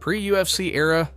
Pre-UFC era,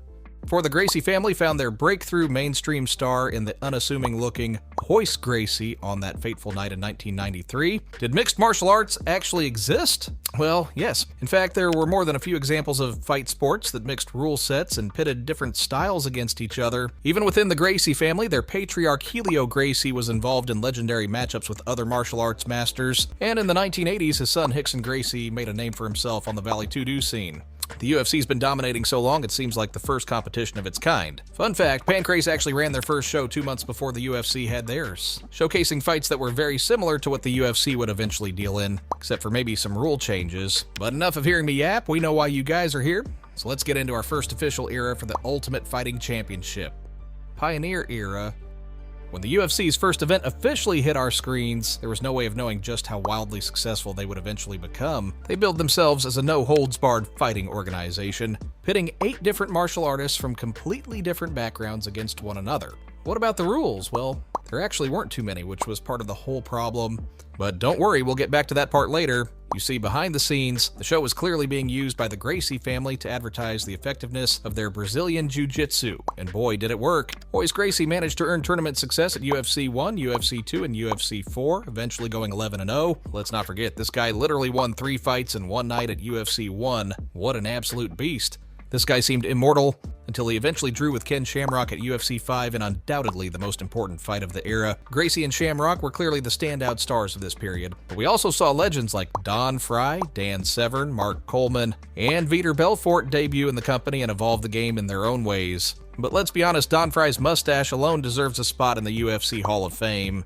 for the Gracie family found their breakthrough mainstream star in the unassuming-looking Royce Gracie on that fateful night in 1993. Did mixed martial arts actually exist? Well, yes. In fact, there were more than a few examples of fight sports that mixed rule sets and pitted different styles against each other. Even within the Gracie family, their patriarch Helio Gracie was involved in legendary matchups with other martial arts masters, and in the 1980s, his son Rickson Gracie made a name for himself on the Valley 2Do scene. The UFC's been dominating so long, it seems like the first competition of its kind. Fun fact, Pancrase actually ran their first show 2 months before the UFC had theirs, showcasing fights that were very similar to what the UFC would eventually deal in, except for maybe some rule changes. But enough of hearing me yap, we know why you guys are here, so let's get into our first official era for the Ultimate Fighting Championship. Pioneer Era. When the UFC's first event officially hit our screens, there was no way of knowing just how wildly successful they would eventually become. They billed themselves as a no-holds-barred fighting organization, pitting 8 different martial artists from completely different backgrounds against one another. What about the rules? Well, there actually weren't too many, which was part of the whole problem. But don't worry, we'll get back to that part later. You see, behind the scenes, the show was clearly being used by the Gracie family to advertise the effectiveness of their Brazilian Jiu-Jitsu, and boy, did it work. Royce Gracie managed to earn tournament success at UFC 1, UFC 2, and UFC 4, eventually going 11-0. Let's not forget, this guy literally won 3 fights in one night at UFC 1. What an absolute beast. This guy seemed immortal until he eventually drew with Ken Shamrock at UFC 5 in undoubtedly the most important fight of the era. Gracie and Shamrock were clearly the standout stars of this period, but we also saw legends like Don Frye, Dan Severn, Mark Coleman, and Vitor Belfort debut in the company and evolve the game in their own ways. But let's be honest, Don Frye's mustache alone deserves a spot in the UFC Hall of Fame.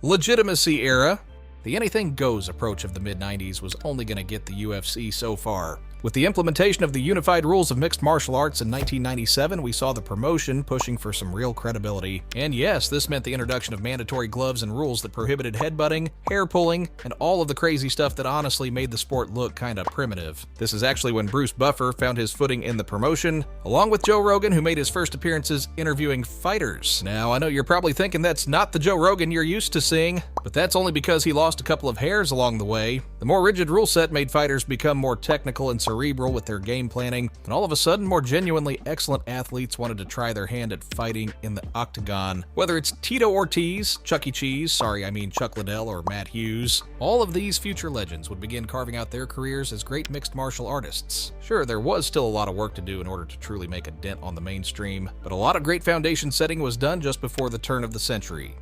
Legitimacy Era. The anything goes approach of the mid-90s was only going to get the UFC so far. With the implementation of the unified rules of mixed martial arts in 1997, we saw the promotion pushing for some real credibility. And yes, this meant the introduction of mandatory gloves and rules that prohibited headbutting, hair pulling, and all of the crazy stuff that honestly made the sport look kinda primitive. This is actually when Bruce Buffer found his footing in the promotion, along with Joe Rogan, who made his first appearances interviewing fighters. Now, I know you're probably thinking that's not the Joe Rogan you're used to seeing, but that's only because he lost a couple of hairs along the way. The more rigid rule set made fighters become more technical and cerebral with their game planning, and all of a sudden, more genuinely excellent athletes wanted to try their hand at fighting in the octagon. Whether it's Tito Ortiz, Chuck E. Cheese, Chuck Liddell, or Matt Hughes, all of these future legends would begin carving out their careers as great mixed martial artists. Sure, there was still a lot of work to do in order to truly make a dent on the mainstream, but a lot of great foundation setting was done just before the turn of the century.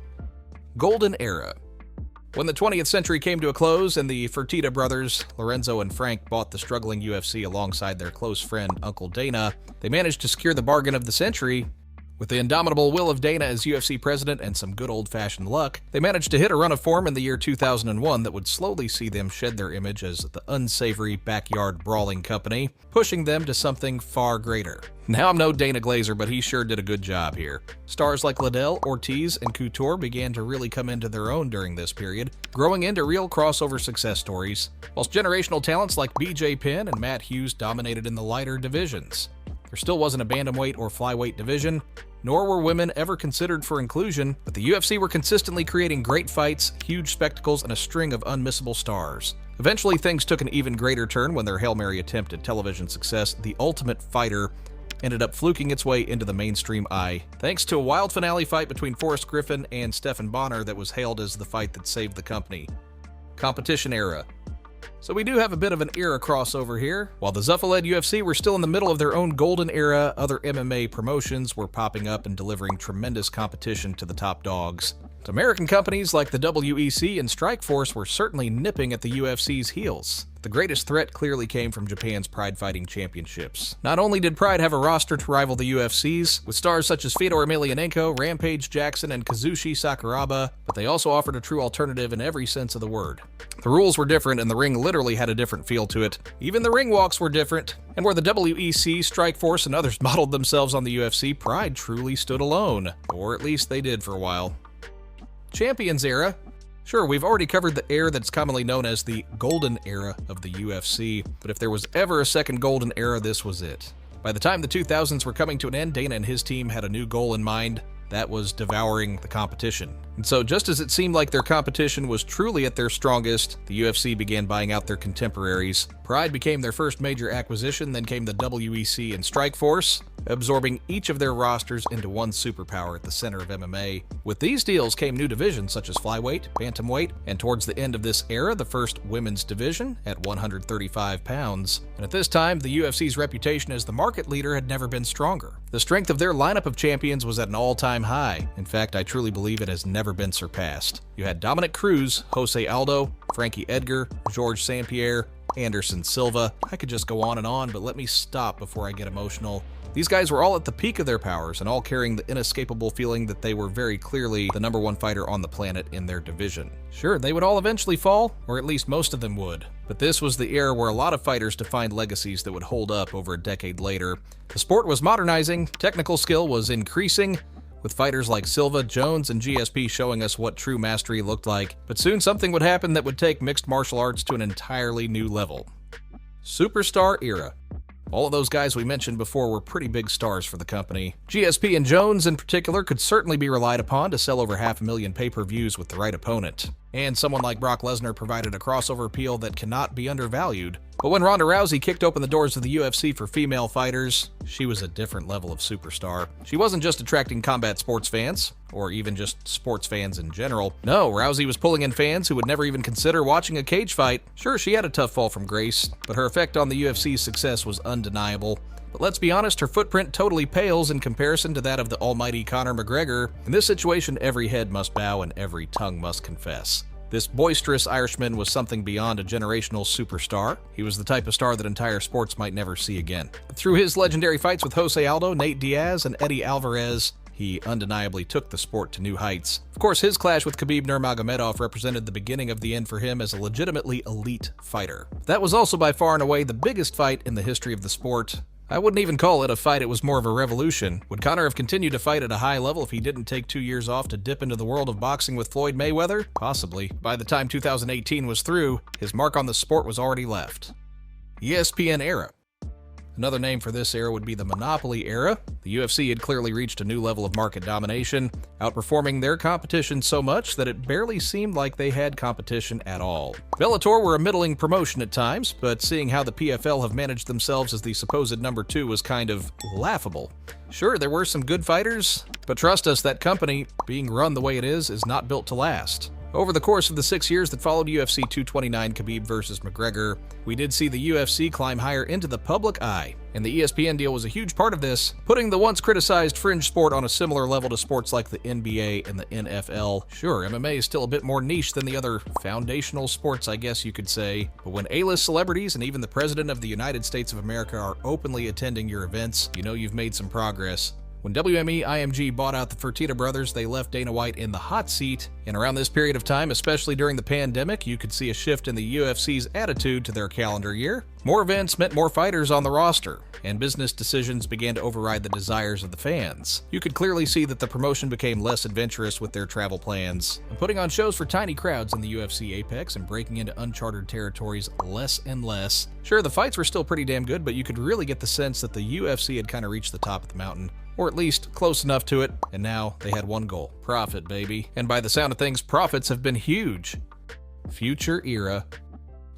Golden Era. When the 20th century came to a close and the Fertitta brothers, Lorenzo and Frank, bought the struggling UFC alongside their close friend Uncle Dana, they managed to secure the bargain of the century. With the indomitable will of Dana as UFC president and some good old-fashioned luck, they managed to hit a run of form in the year 2001 that would slowly see them shed their image as the unsavory backyard brawling company, pushing them to something far greater. Now, I'm no Dana Glazer, but he sure did a good job here. Stars like Liddell, Ortiz, and Couture began to really come into their own during this period, growing into real crossover success stories, whilst generational talents like BJ Penn and Matt Hughes dominated in the lighter divisions. There still wasn't a bantamweight or flyweight division, nor were women ever considered for inclusion, but the UFC were consistently creating great fights, huge spectacles, and a string of unmissable stars. Eventually, things took an even greater turn when their Hail Mary attempt at television success, The Ultimate Fighter, ended up fluking its way into the mainstream eye, thanks to a wild finale fight between Forrest Griffin and Stephan Bonnar that was hailed as the fight that saved the company. Competition Era. So we do have a bit of an era crossover here. While the Zuffa-led UFC were still in the middle of their own golden era, other MMA promotions were popping up and delivering tremendous competition to the top dogs. American companies like the WEC and Strikeforce were certainly nipping at the UFC's heels. The greatest threat clearly came from Japan's Pride Fighting Championships. Not only did Pride have a roster to rival the UFC's, with stars such as Fedor Emelianenko, Rampage Jackson, and Kazushi Sakuraba, but they also offered a true alternative in every sense of the word. The rules were different and the ring literally had a different feel to it. Even the ring walks were different, and where the WEC, Strikeforce, and others modeled themselves on the UFC, Pride truly stood alone. Or at least they did for a while. Champions Era. Sure, we've already covered the era that's commonly known as the Golden Era of the UFC, but if there was ever a second Golden Era, this was it. By the time the 2000s were coming to an end, Dana and his team had a new goal in mind, that was devouring the competition. And so just as it seemed like their competition was truly at their strongest, the UFC began buying out their contemporaries. Pride became their first major acquisition, then came the WEC and Strikeforce, absorbing each of their rosters into one superpower at the center of MMA. With these deals came new divisions such as flyweight, bantamweight, and towards the end of this era, the first women's division at 135 pounds. And at this time, the UFC's reputation as the market leader had never been stronger. The strength of their lineup of champions was at an all-time high. In fact, I truly believe it has never been surpassed. You had Dominic Cruz, Jose Aldo, Frankie Edgar, George St. Pierre, Anderson Silva. I could just go on, but let me stop before I get emotional. These guys were all at the peak of their powers and all carrying the inescapable feeling that they were very clearly the number one fighter on the planet in their division. Sure, they would all eventually fall, or at least most of them would, but this was the era where a lot of fighters defined legacies that would hold up over a decade later. The sport was modernizing, technical skill was increasing, with fighters like Silva, Jones, and GSP showing us what true mastery looked like, but soon something would happen that would take mixed martial arts to an entirely new level. Superstar Era. All of those guys we mentioned before were pretty big stars for the company. GSP and Jones in particular could certainly be relied upon to sell over 500,000 pay-per-views with the right opponent. And someone like Brock Lesnar provided a crossover appeal that cannot be undervalued. But when Ronda Rousey kicked open the doors of the UFC for female fighters, she was a different level of superstar. She wasn't just attracting combat sports fans, or even just sports fans in general. No, Rousey was pulling in fans who would never even consider watching a cage fight. Sure, she had a tough fall from grace, but her effect on the UFC's success was undeniable. But let's be honest, her footprint totally pales in comparison to that of the almighty Conor McGregor. In this situation, every head must bow and every tongue must confess. This boisterous Irishman was something beyond a generational superstar. He was the type of star that entire sports might never see again. Through his legendary fights with Jose Aldo, Nate Diaz, and Eddie Alvarez, he undeniably took the sport to new heights. Of course, his clash with Khabib Nurmagomedov represented the beginning of the end for him as a legitimately elite fighter. That was also by far and away the biggest fight in the history of the sport. I wouldn't even call it a fight, it was more of a revolution. Would Conor have continued to fight at a high level if he didn't take 2 years off to dip into the world of boxing with Floyd Mayweather? Possibly. By the time 2018 was through, his mark on the sport was already left. ESPN Era. Another name for this era would be the Monopoly Era. The UFC had clearly reached a new level of market domination, outperforming their competition so much that it barely seemed like they had competition at all. Bellator were a middling promotion at times, but seeing how the PFL have managed themselves as the supposed number 2 was kind of laughable. Sure, there were some good fighters, but trust us, that company, being run the way it is not built to last. Over the course of the 6 years that followed UFC 229 Khabib vs. McGregor, we did see the UFC climb higher into the public eye, and the ESPN deal was a huge part of this, putting the once criticized fringe sport on a similar level to sports like the NBA and the NFL. Sure, MMA is still a bit more niche than the other foundational sports, I guess you could say, but when A-list celebrities and even the President of the United States of America are openly attending your events, you know you've made some progress. When WME-IMG bought out the Fertitta brothers, they left Dana White in the hot seat, and around this period of time, especially during the pandemic, you could see a shift in the UFC's attitude to their calendar year. More events meant more fighters on the roster, and business decisions began to override the desires of the fans. You could clearly see that the promotion became less adventurous with their travel plans, and putting on shows for tiny crowds in the UFC Apex and breaking into uncharted territories less and less. Sure, the fights were still pretty damn good, but you could really get the sense that the UFC had kind of reached the top of the mountain, or at least close enough to it, and now they had one goal: profit, baby. And by the sound of things, profits have been huge. Future Era.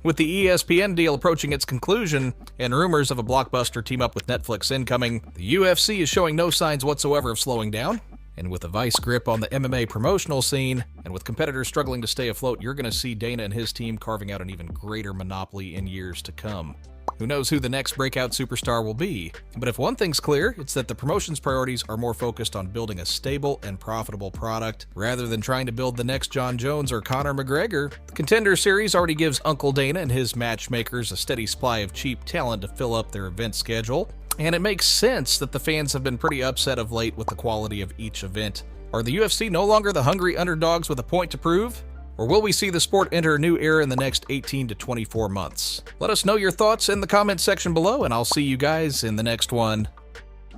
With the ESPN deal approaching its conclusion, and rumors of a blockbuster team-up with Netflix incoming, the UFC is showing no signs whatsoever of slowing down. And with a vice grip on the MMA promotional scene, and with competitors struggling to stay afloat, you're going to see Dana and his team carving out an even greater monopoly in years to come. Who knows who the next breakout superstar will be? But if one thing's clear, it's that the promotion's priorities are more focused on building a stable and profitable product, rather than trying to build the next Jon Jones or Conor McGregor. The Contender Series already gives Uncle Dana and his matchmakers a steady supply of cheap talent to fill up their event schedule, and it makes sense that the fans have been pretty upset of late with the quality of each event. Are the UFC no longer the hungry underdogs with a point to prove? Or will we see the sport enter a new era in the next 18 to 24 months? Let us know your thoughts in the comments section below, and I'll see you guys in the next one.